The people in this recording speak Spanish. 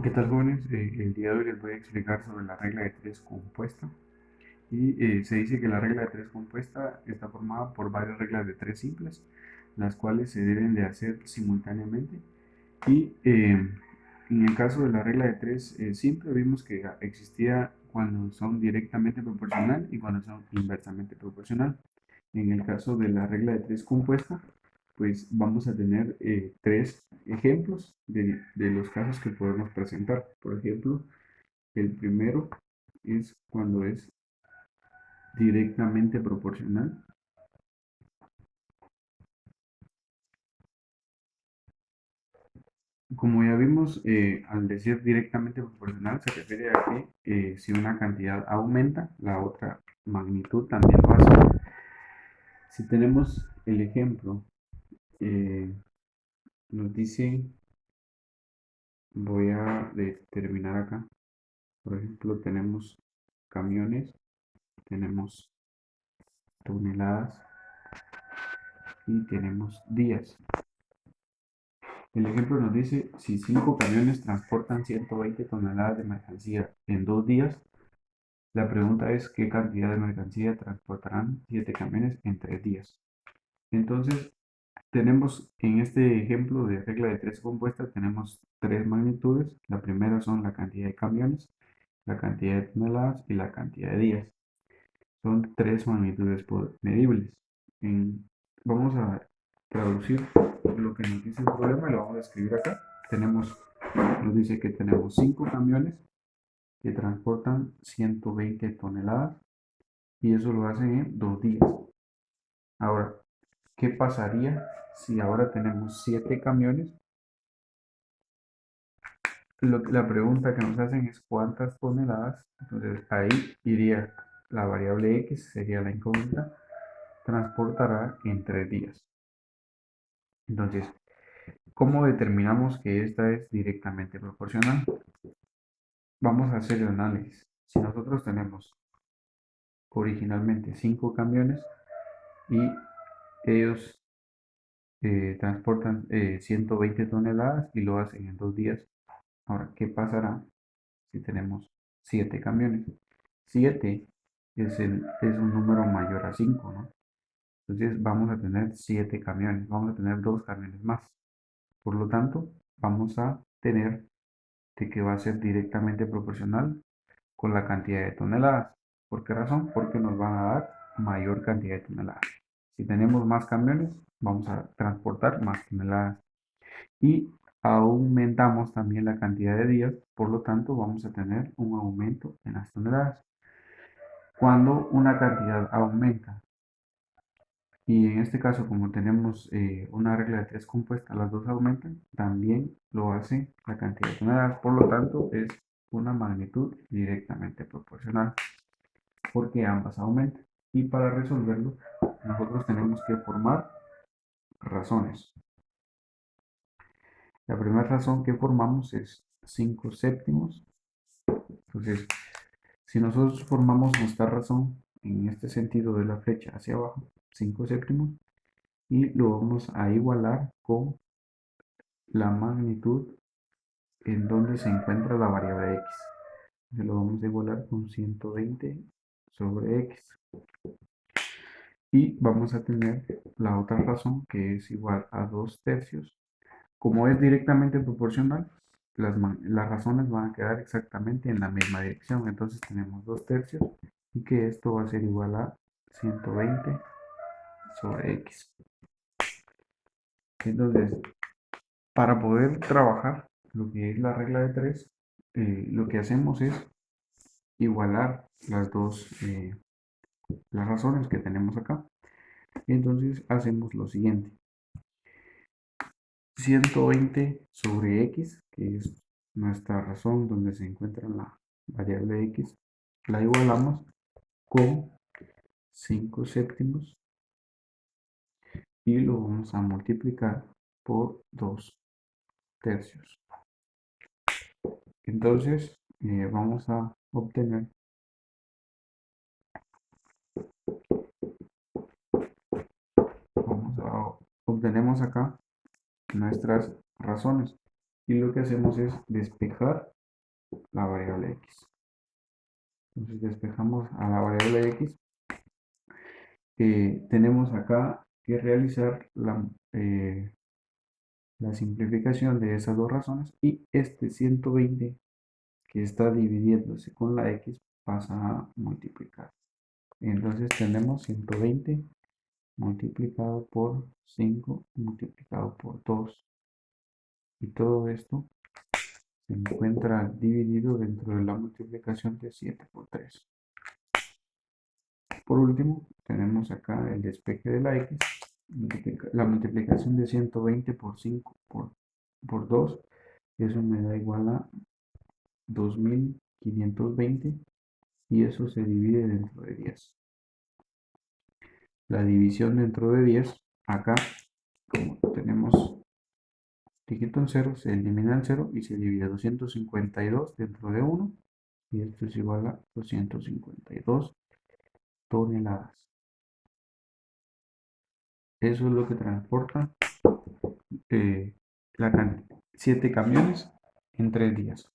¿Qué tal, jóvenes? El día de hoy les voy a explicar sobre la regla de tres compuesta. Se dice que la regla de tres compuesta está formada por varias reglas de tres simples, las cuales se deben de hacer simultáneamente. En el caso de la regla de tres simple, vimos que existía cuando son directamente proporcional y cuando son inversamente proporcional. En el caso de la regla de tres compuesta, pues vamos a tener tres ejemplos de los casos que podemos presentar. Por ejemplo, el primero es cuando es directamente proporcional. Como ya vimos, al decir directamente proporcional se refiere a que si una cantidad aumenta, la otra magnitud también lo hace. Si tenemos el ejemplo, eh, nos dice, voy a determinar acá, por ejemplo, tenemos camiones, tenemos toneladas y tenemos días. El ejemplo nos dice, si 5 camiones transportan 120 toneladas de mercancía en 2 días, la pregunta es qué cantidad de mercancía transportarán 7 camiones en 3 días. Entonces, tenemos en este ejemplo de regla de tres compuesta, tenemos tres magnitudes. La primera son la cantidad de camiones, la cantidad de toneladas y la cantidad de días. Son tres magnitudes medibles. En- Vamos a traducir lo que nos dice el problema y lo vamos a escribir acá. Nos dice que tenemos 5 camiones que transportan 120 toneladas y eso lo hacen en 2 días. Ahora, ¿qué pasaría si ahora tenemos 7 camiones? La pregunta que nos hacen es cuántas toneladas. Entonces ahí iría la variable x, sería la incógnita, transportará en 3 días. Entonces, ¿cómo determinamos que esta es directamente proporcional? Vamos a hacer el análisis. Si nosotros tenemos originalmente 5 camiones y ellos transportan 120 toneladas y lo hacen en 2 días, ahora, ¿qué pasará si tenemos 7 camiones? 7 es un número mayor a 5, ¿no? Entonces vamos a tener 7 camiones, vamos a tener 2 camiones más. Por lo tanto, vamos a tener de que va a ser directamente proporcional con la cantidad de toneladas. ¿Por qué razón? Porque nos van a dar mayor cantidad de toneladas. Si tenemos más camiones, vamos a transportar más toneladas. Y aumentamos también la cantidad de días, por lo tanto vamos a tener un aumento en las toneladas. Cuando una cantidad aumenta, y en este caso como tenemos una regla de tres compuesta, las dos aumentan, también lo hace la cantidad de toneladas, por lo tanto es una magnitud directamente proporcional, porque ambas aumentan. Y para resolverlo, nosotros tenemos que formar razones. La primera razón que formamos es 5 séptimos. Entonces, si nosotros formamos nuestra razón en este sentido de la flecha hacia abajo, 5 séptimos, y lo vamos a igualar con la magnitud en donde se encuentra la variable x. Entonces lo vamos a igualar con 120 sobre x. Y vamos a tener la otra razón que es igual a 2 tercios. Como es directamente proporcional, las razones van a quedar exactamente en la misma dirección. Entonces tenemos 2 tercios y que esto va a ser igual a 120 sobre x. Entonces, para poder trabajar lo que es la regla de 3, lo que hacemos es igualar las razones que tenemos acá. Entonces hacemos lo siguiente. 120 sobre x, que es nuestra razón donde se encuentra la variable x, la igualamos con 5 séptimos y lo vamos a multiplicar por 2 tercios. Entonces vamos a obtener, obtenemos acá nuestras razones. y lo que hacemos es despejar la variable x. Entonces despejamos a la variable x. Tenemos acá que realizar la simplificación de esas dos razones y este 120 que está dividiéndose con la x pasa a multiplicar. Entonces tenemos 120 multiplicado por 5 multiplicado por 2 y todo esto se encuentra dividido dentro de la multiplicación de 7 por 3. Por último, tenemos acá el despeje de la x, la multiplicación de 120 por 5 por 2, eso me da igual a 2520 y eso se divide dentro de 10. La división dentro de 10, acá, como tenemos dígito en 0, se elimina el 0 y se divide 252 dentro de 1 y esto es igual a 252 toneladas. Eso es lo que transporta 7 camiones en 3 días.